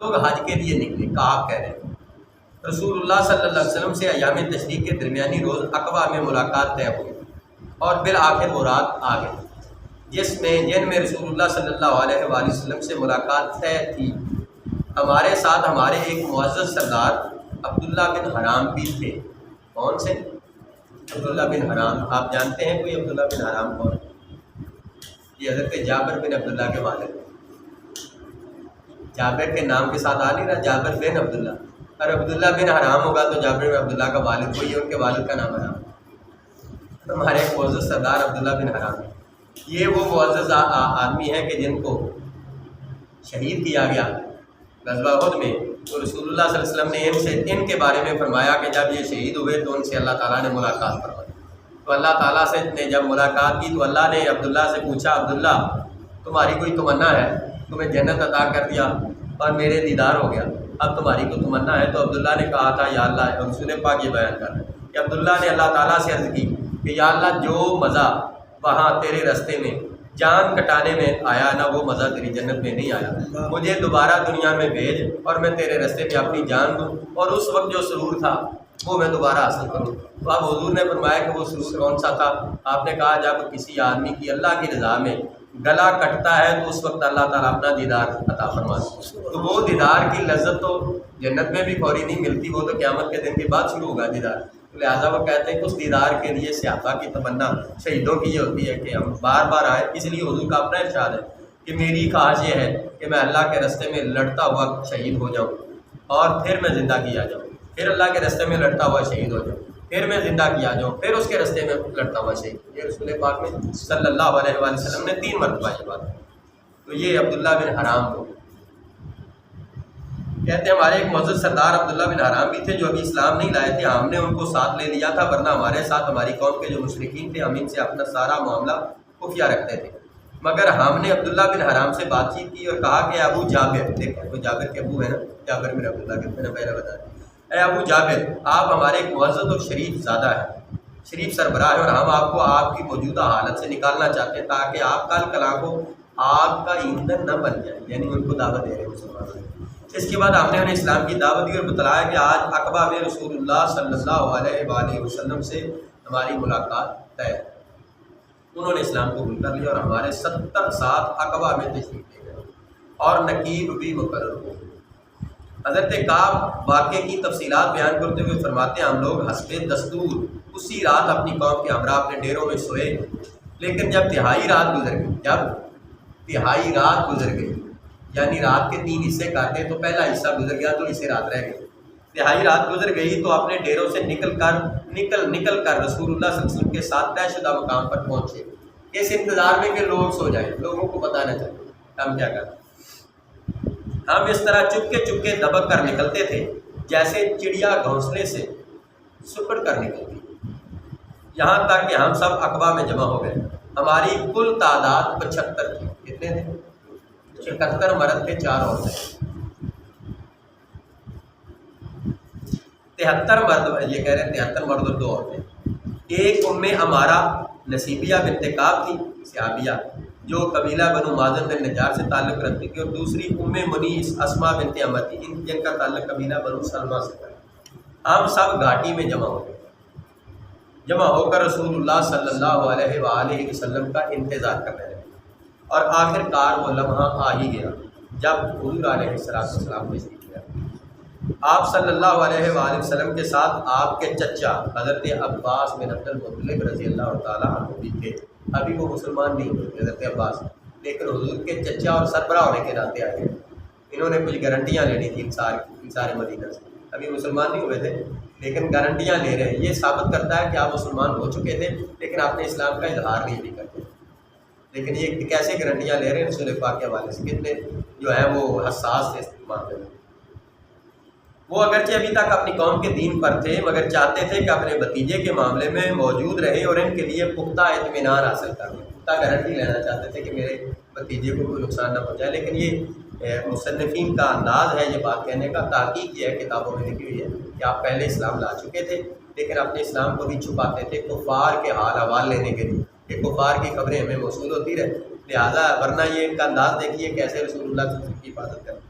لوگ حج کے لیے نکلے، کعب کہہ رہے ہیں۔ رسول اللہ صلی اللہ علیہ وسلم سے ایام تشریق کے درمیانی روز عقبہ میں ملاقات طے ہوئی اور بالآخر وہ رات آ گئی جن میں رسول اللہ صلی اللہ علیہ وآلہ وسلم سے ملاقات طے تھی۔ ہمارے ساتھ ہمارے ایک معزز سردار عبداللہ بن حرام بھی تھے۔ کون سے؟ عبداللہ بن حرام۔ آپ جانتے ہیں کوئی عبداللہ بن حرام کون؟ یہ حضرت جابر بن عبداللہ کے والد۔ جابر کے نام کے ساتھ آ نہیں رہا، جابر بن عبداللہ، اور عبداللہ بن حرام ہوگا تو جابر بن عبداللہ کا والد وہی ہے، ان کے والد کا نام حرام۔ ہمارے ایک معزز سردار عبداللہ بن حرام، یہ وہ معزز آدمی ہے کہ جن کو شہید کیا گیا غزوہ احد میں، تو رسول اللہ صلی اللہ علیہ وسلم نے ان کے بارے میں فرمایا کہ جب یہ شہید ہوئے تو ان سے اللہ تعالیٰ نے ملاقات فرمائی۔ تو اللہ تعالیٰ سے نے جب ملاقات کی تو اللہ نے عبداللہ سے پوچھا، عبداللہ تمہاری کوئی تمنا ہے؟ تمہیں جنت عطا کر دیا اور میرے دیدار ہو گیا، اب تمہاری کوئی تمنا ہے؟ تو عبداللہ نے کہا تھا یا اللہ، رسول پاک یہ بیان کر رہے ہیں کہ عبداللہ نے اللہ تعالیٰ سے عرض کی کہ یا اللہ جو مزہ وہاں تیرے رستے میں جان کٹانے میں آیا نا، وہ مزہ تیری جنت میں نہیں آیا، مجھے دوبارہ دنیا میں بھیج اور میں تیرے رستے میں اپنی جان دوں، اور اس وقت جو سرور تھا وہ میں دوبارہ حاصل کروں۔ تو اب حضور نے فرمایا کہ وہ سرور کون سا تھا؟ آپ نے کہا جب کسی آدمی کی اللہ کی رضا میں گلا کٹتا ہے تو اس وقت اللہ تعالیٰ اپنا دیدار عطا فرماتا ہے۔ تو وہ دیدار کی لذت تو جنت میں بھی فوری نہیں ملتی، وہ تو قیامت کے دن کے بعد شروع ہوگا دیدار۔ لہٰذا وہ کہتے ہیں کہ اس دیدار کے لیے صحابہ کی تمنا شہیدوں کی یہ ہوتی ہے کہ ہم بار بار آئیں۔ اس لیے حضور کا اپنا ارشاد ہے کہ میری خواہش یہ ہے کہ میں اللہ کے راستے میں لڑتا ہوا شہید ہو جاؤں اور پھر میں زندہ کیا جاؤں، پھر اللہ کے راستے میں لڑتا ہوا شہید ہو جاؤں، پھر میں زندہ کیا جاؤں، پھر اس کے راستے میں لڑتا ہوا شہید۔ یہ رسول پاک میں صلی اللہ علیہ وآلہ وسلم نے 3 مرتبہ یہ بات۔ تو یہ عبداللہ بن حرام کو کہتے ہیں ہمارے ایک معزز سردار عبداللہ بن حرام بھی تھے جو ابھی اسلام نہیں لائے تھے، ہم نے ان کو ساتھ لے لیا تھا، ورنہ ہمارے ساتھ ہماری قوم کے جو مشرکین تھے ہم ان سے اپنا سارا معاملہ خفیہ رکھتے تھے، مگر ہم نے عبداللہ بن حرام سے بات چیت کی اور کہا کہ ابو جابر، دیکھیں تو جابر کے ابو ہے نا، جابر بن عبداللہ کے میں نے پہلے بتایا، اے ابو جابر آپ ہمارے ایک معزز اور شریف زادہ ہیں، شریف سربراہ ہیں، اور ہم آپ کو آپ کی موجودہ حالت سے نکالنا چاہتے ہیں تاکہ آپ کل کلا کو آگ کا ایندھن نہ بن جائے، یعنی ان کو دعوت دے رہے ہیں مسلمانوں کو۔ اس کے بعد ہم نے انہیں اسلام کی دعوت دی اور بتلایا کہ آج عقبہ میں رسول اللہ صلی اللہ علیہ وآلہ وسلم سے ہماری ملاقات طے ہے۔ انہوں نے اسلام قبول کر لیا اور ہمارے 70 ساتھ عقبہ میں تشریف لے گئے اور نقیب بھی مقرر ہو۔ حضرت کعب واقعے کی تفصیلات بیان کرتے ہوئے فرماتے ہیں ہم لوگ حسب دستور اسی رات اپنی قوم کے ہمراہ اپنے ڈیروں میں سوئے، لیکن جب تہائی رات گزر گئی یعنی رات کے 3 حصے کاٹے تو پہلا حصہ گزر گیا تو اسے رات رہ گئی، تہائی رات گزر گئی تو اپنے ڈیروں سے نکل کر رسول اللہ صلی اللہ علیہ وسلم کے ساتھ طے شدہ مقام پر پہنچے، اس انتظار میں کہ لوگ سو جائیں، لوگوں کو پتہ نہ چلے ہم کیا کریں۔ ہم اس طرح چپکے دبک کر نکلتے تھے جیسے چڑیا گھونسلے سے سکڑ کر نکلتی، یہاں تک کہ ہم سب عقبہ میں جمع ہو گئے۔ ہماری کل تعداد 75 تھی۔ کتنے تھے؟ 76 مرد تھے، 4 عورتیں۔ 73 مرد، یہ کہہ رہے ہیں 73 مرد اور 2 عورتیں۔ ایک عمارہ نصیبیہ بنت کعب تھی، صحابیہ، جو قبیلہ بنو مازن بن نجار سے تعلق رکھتی تھی، اور دوسری منیس اسماء بنت عمر تھی، جن کا تعلق قبیلہ بنو سلمہ سے تھا۔ ہم سب گھاٹی میں جمع ہو گئے، جمع ہو کر رسول اللہ صلی اللہ علیہ وآلہ وسلم کا انتظار کرنے لگے، اور آخر کار وہ لمحہ آ ہی گیا جب حضور علیہ السلام تشریف لے آئے۔ آپ صلی اللہ علیہ وآلہ وسلم کے ساتھ آپ کے چچا حضرت عباس بن عبد المطلب رضی اللہ تعالیٰ عنہ بھی تھے۔ ابھی وہ مسلمان نہیں ہوئے حضرت عباس، لیکن حضور کے چچا اور سربراہ ہونے کے ناطے آئے۔ انہوں نے کچھ گارنٹیاں لینی تھی انصار مدینہ سے، ابھی مسلمان نہیں ہوئے تھے لیکن گارنٹیاں لے رہے ہیں۔ یہ ثابت کرتا ہے کہ آپ مسلمان ہو چکے تھے لیکن آپ نے اسلام کا اظہار نہیں بھی کرتے، لیکن یہ کیسے گارنٹیاں لے رہے ہیں رسول پاک کے حوالے سے، کتنے جو ہیں وہ حساس تھے اس معاملے میں۔ وہ اگرچہ ابھی تک اپنی قوم کے دین پر تھے مگر چاہتے تھے کہ اپنے بھتیجے کے معاملے میں موجود رہیں اور ان کے لیے پختہ اطمینان حاصل کریں، پختہ گارنٹی لینا چاہتے تھے کہ میرے بھتیجے کو کوئی نقصان نہ پہنچائے۔ لیکن یہ مصنفین کا انداز ہے یہ بات کہنے کا، تحقیق یہ ہے کتابوں میں لکھی ہوئی ہے کہ آپ پہلے اسلام لا چکے تھے لیکن اپنے اسلام کو بھی چھپاتے تھے کفار کے حال احوال لینے کے لیے، کہ کفار کی خبریں ہمیں موصول ہوتی رہے، لہٰذا ورنہ یہ ان کا انداز دیکھیے کیسے رسول اللہ صلی اللہ علیہ وسلم کی حفاظت کرتے۔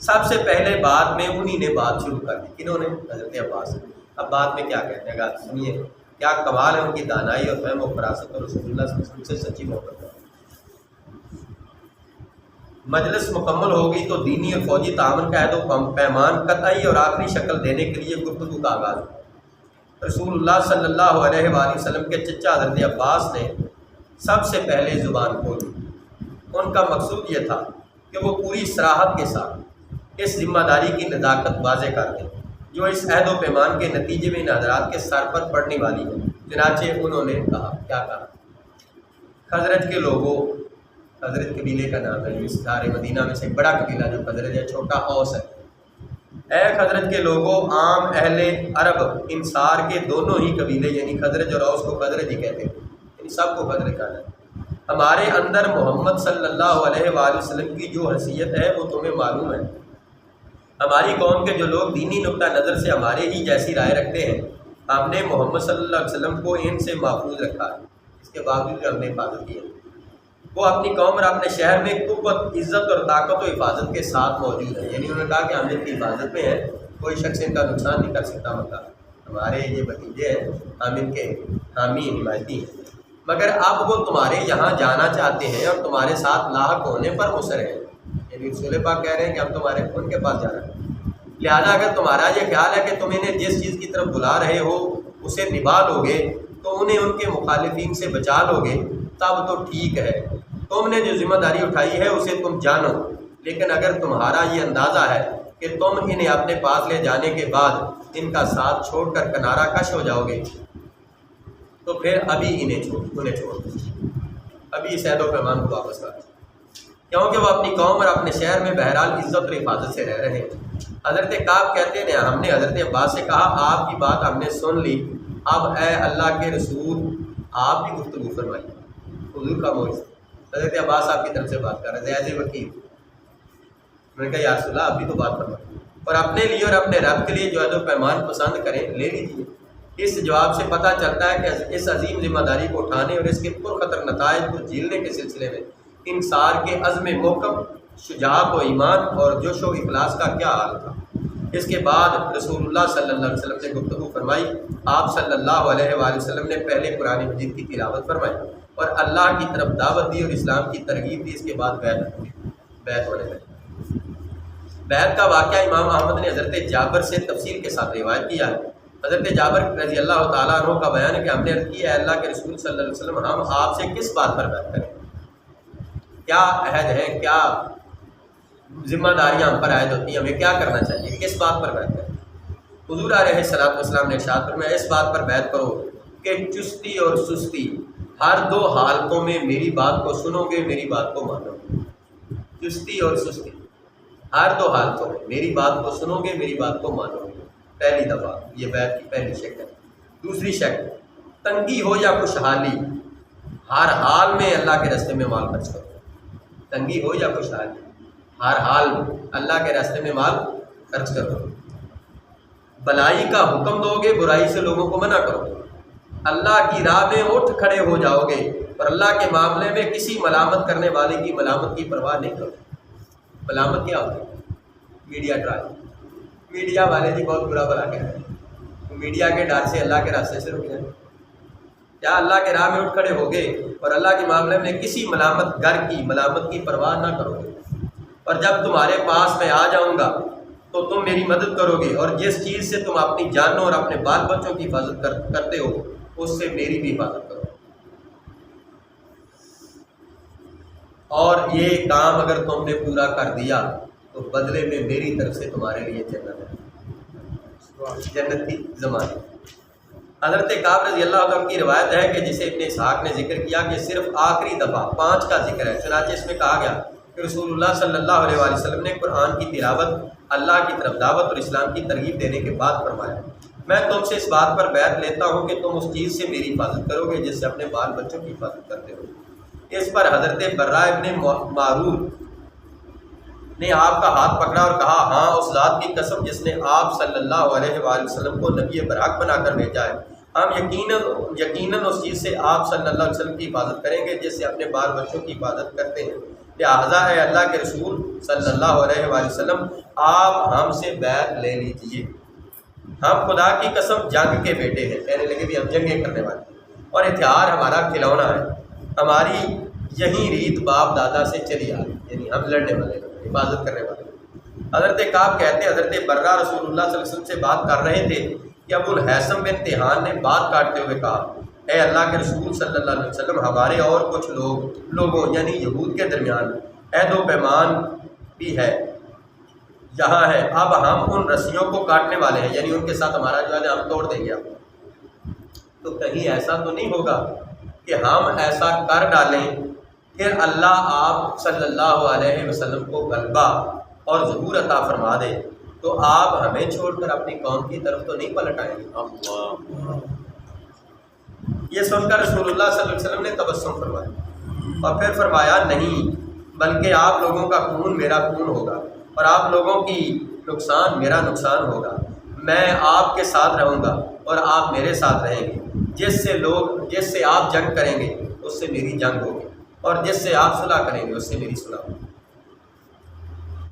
سب سے پہلے بعد میں انہی نے بات شروع کر دی. کنہوں نے؟ حضرت عباس. اب بعد میں کیا کہتے ہیں گا سنیے، کیا کمال ہے ان کی دانائی اور فہم و فراست اور رسول اللہ صلی اللہ علیہ وسلم سے سچی محبت ہے. مجلس مکمل ہوگی تو دینی اور فوجی تعاون کا عہد و پیمان قطعی اور آخری شکل دینے کے لیے گفتگو کا آغاز. رسول اللہ صلی اللہ علیہ وآلہ وسلم کے چچا حضرت عباس نے سب سے پہلے زبان کھولی. ان کا مقصود یہ تھا کہ وہ پوری صراحت کے ساتھ اس ذمہ داری کی نزاکت واضح کر دیں جو اس عہد و پیمان کے نتیجے میں ان حضرات کے سر پر پڑنے والی ہے. چنانچہ انہوں نے کہا، کیا کہا؟ خزرج کے لوگوں، خزرج قبیلے کا نام ہے، اس سارے مدینہ میں سے ایک بڑا قبیلہ جو خزرج ہے، چھوٹا اوس ہے. اے خزرج کے لوگوں، عام اہل عرب انصار کے دونوں ہی قبیلے یعنی خزرج اور اوس کو خزرج ہی کہتے ہیں، یعنی سب کو خزرج کہنا ہے. ہمارے اندر محمد صلی اللہ علیہ وآلہ وسلم کی جو حیثیت ہے وہ تمہیں معلوم ہے. ہماری قوم کے جو لوگ دینی نقطہ نظر سے ہمارے ہی جیسی رائے رکھتے ہیں، ہم نے محمد صلی اللہ علیہ وسلم کو ان سے محفوظ رکھا ہے. اس کے باوجود ہم نے حفاظت کی ہے. وہ اپنی قوم اور اپنے شہر میں قوت، عزت اور طاقت و حفاظت کے ساتھ موجود ہے. یعنی انہوں نے کہا کہ ہم ان کی حفاظت میں ہیں، کوئی شخص ان کا نقصان نہیں کر سکتا. مطلب ہمارے یہ بھتیجے ہیں، ہم ان کے حامی حمایتی ہیں. مگر اب وہ تمہارے یہاں جانا چاہتے ہیں اور تمہارے ساتھ لاحق ہونے پر مصر ہیں. یعنی رسول پاک کہہ رہے ہیں کہ ہم تمہارے ان کے پاس جانا ہے. لہذا اگر تمہارا یہ خیال ہے کہ تم انہیں جس چیز کی طرف بلا رہے ہو اسے نبھا لو گے تو انہیں ان کے مخالفین سے بچا لو گے تب تو ٹھیک ہے. تم نے جو ذمہ داری اٹھائی ہے اسے تم جانو. لیکن اگر تمہارا یہ اندازہ ہے کہ تم انہیں اپنے پاس لے جانے کے بعد ان کا ساتھ چھوڑ کر کنارہ کش ہو جاؤ گے تو پھر ابھی انہیں چھوڑ دو. ابھی اس عہد و پیمان کو واپس کر دو، کیونکہ وہ اپنی قوم اور اپنے شہر میں بہرحال عزت اور حفاظت سے رہ رہے ہیں. حضرت کعب کہتے ہیں ہم نے حضرت عباس سے کہا آپ کی بات ہم نے سن لی، اب اے اللہ کے رسول آپ بھی گفتگو فرمائیے. حضور کا موجود حضرت عباس آپ کی طرف سے بات کر رہے تھے ایز اے وکیل. میں نے کہا یا رسول اللہ آپ بھی تو بات فرمائیے اور اپنے لیے اور اپنے رب کے لیے جو عہد و پیمان پسند کریں لے لیجیے. اس جواب سے پتہ چلتا ہے کہ اس عظیم ذمہ داری کو اٹھانے اور اس کے پرخطر نتائج کو جھیلنے کے سلسلے میں انصار کے عزم محکم، شجاعت و ایمان اور جوش و اخلاص کا کیا حال تھا. اس کے بعد رسول اللہ صلی اللہ علیہ وسلم نے گفتگو فرمائی. آپ صلی اللہ علیہ وآلہ وسلم نے پہلے قرآن مجید کی تلاوت فرمائی اور اللہ کی طرف دعوت دی اور اسلام کی ترغیب دی. اس کے بعد بیعت ہونے لگی. بیعت کا واقعہ امام احمد نے حضرت جابر سے تفصیل کے ساتھ روایت کیا ہے. حضرت جابر رضی اللہ تعالیٰ عنہ کا بیان ہے کہ ہم نے عرض کیا ہے اللہ کے رسول صلی اللہ علیہ وسلم ہم آپ سے کس بات پر بیعت کریں، کیا عہد ہے، کیا ذمہ داریاں ہم پر عائد ہوتی ہیں، ہمیں کیا کرنا چاہیے، کس بات پر بیعت کریں. حضور علیہ الصلوۃ والسلام نے ارشاد فرمایا اس بات پر بیعت کرو کہ چستی اور سستی ہر دو حالتوں میں میری بات کو سنو گے، میری بات کو مانو گے. چستی اور سستی ہر دو حالتوں میں میری بات کو سنو گے، میری بات کو مانو گے. پہلی دفعہ یہ بیعت کی پہلی شکل. دوسری شکل تنگی ہو یا خوشحالی ہر حال میں اللہ کے راستے میں مال خرچ کرو. تنگی ہو یا خوشحالی ہر حال میں اللہ کے راستے میں مال خرچ کرو. بلائی کا حکم دو گے، برائی سے لوگوں کو منع کرو. اللہ کی راہ میں اٹھ کھڑے ہو جاؤ گے اور اللہ کے معاملے میں کسی ملامت کرنے والے کی ملامت کی پرواہ نہیں کرو. ملامت کیا ہوتی ہے؟ Media trial. میڈیا والے جی بہت برا بلا کہہ رہے ہیں، میڈیا کے ڈر سے اللہ کے راستے سے رک جائیں. کیا اللہ کے راہ میں اٹھ کھڑے ہو گے اور اللہ کے معاملے میں کسی ملامت گر کی ملامت کی پرواہ نہ کرو گے. اور جب تمہارے پاس میں آ جاؤں گا تو تم میری مدد کرو گے اور جس چیز سے تم اپنی جانوں اور اپنے بال بچوں کی حفاظت کرتے ہو اس سے میری بھی حفاظت کرو. اور یہ کام اگر تم نے پورا کر دیا تو بدلے میں میری طرف سے تمہارے لیے جنت ہے، جنت کی ضمانت. حضرت کعب رضی اللہ عنہ کی روایت ہے کہ جسے ابن اسحاق نے ذکر کیا کہ صرف آخری دفعہ 5 کا ذکر ہے. چنانچہ اس میں کہا گیا کہ رسول اللہ صلی اللہ علیہ وآلہ وسلم نے قرآن کی تلاوت، اللہ کی طرف دعوت اور اسلام کی ترغیب دینے کے بعد فرمایا میں تم سے اس بات پر بیعت لیتا ہوں کہ تم اس چیز سے میری حفاظت کرو گے جس سے اپنے بال بچوں کی حفاظت کرتے ہو. اس پر حضرت برا ابن معرور نے آپ کا ہاتھ پکڑا اور کہا ہاں اس ذات کی قسم جس نے آپ صلی اللہ علیہ وآلہ وسلم کو نبی برحق بنا کر بھیجا ہے، ہم یقیناً اس چیز سے آپ صلی اللہ علیہ وسلم کی حفاظت کریں گے جس سے اپنے بال بچوں کی حفاظت کرتے ہیں. لہٰذا اے اللہ کے رسول صلی اللہ علیہ وآلہ وسلم آپ ہم سے بیعت لے لیجیے، ہم خدا کی قسم جنگ کے بیٹے ہیں، کہنے لگے بھی ہم جنگیں کرنے والے ہیں اور ہتھیار ہمارا کھلونا ہے، ہماری یہی ریت باپ دادا سے چلی آ رہی، یعنی ہم لڑنے والے ہیں، حفاظت کرنے والے ہیں۔ حضرت کعب کہتے حضرت برہ رسول اللہ صلی اللہ علیہ وسلم سے بات کر رہے تھے کہ ابو الحیثم بن تیہان نے بات کاٹتے ہوئے کہا اے اللہ کے رسول صلی اللہ علیہ وسلم ہمارے اور کچھ لوگوں یعنی یہود کے درمیان عہد و پیمان بھی ہے یہاں ہے، اب ہم ان رسیوں کو کاٹنے والے ہیں، یعنی ان کے ساتھ ہمارا جو ہے ہم توڑ دیں گے۔ تو کہیں ایسا تو نہیں ہوگا کہ ہم ایسا کر ڈالیں کہ اللہ آپ صلی اللہ علیہ وسلم کو غلبہ اور ظہور عطا فرما دے تو آپ ہمیں چھوڑ کر اپنی قوم کی طرف تو نہیں پلٹ آئیں گے؟ یہ سن کر رسول اللہ صلی اللہ علیہ وسلم نے تبسم فرمایا اور پھر فرمایا نہیں، بلکہ آپ لوگوں کا خون میرا خون ہوگا اور آپ لوگوں کی نقصان میرا نقصان ہوگا، میں آپ کے ساتھ رہوں گا اور آپ میرے ساتھ رہیں گے، جس سے آپ جنگ کریں گے اس سے میری جنگ ہوگی اور جس سے آپ صلح کریں گے اس سے میری صلح ہوگی۔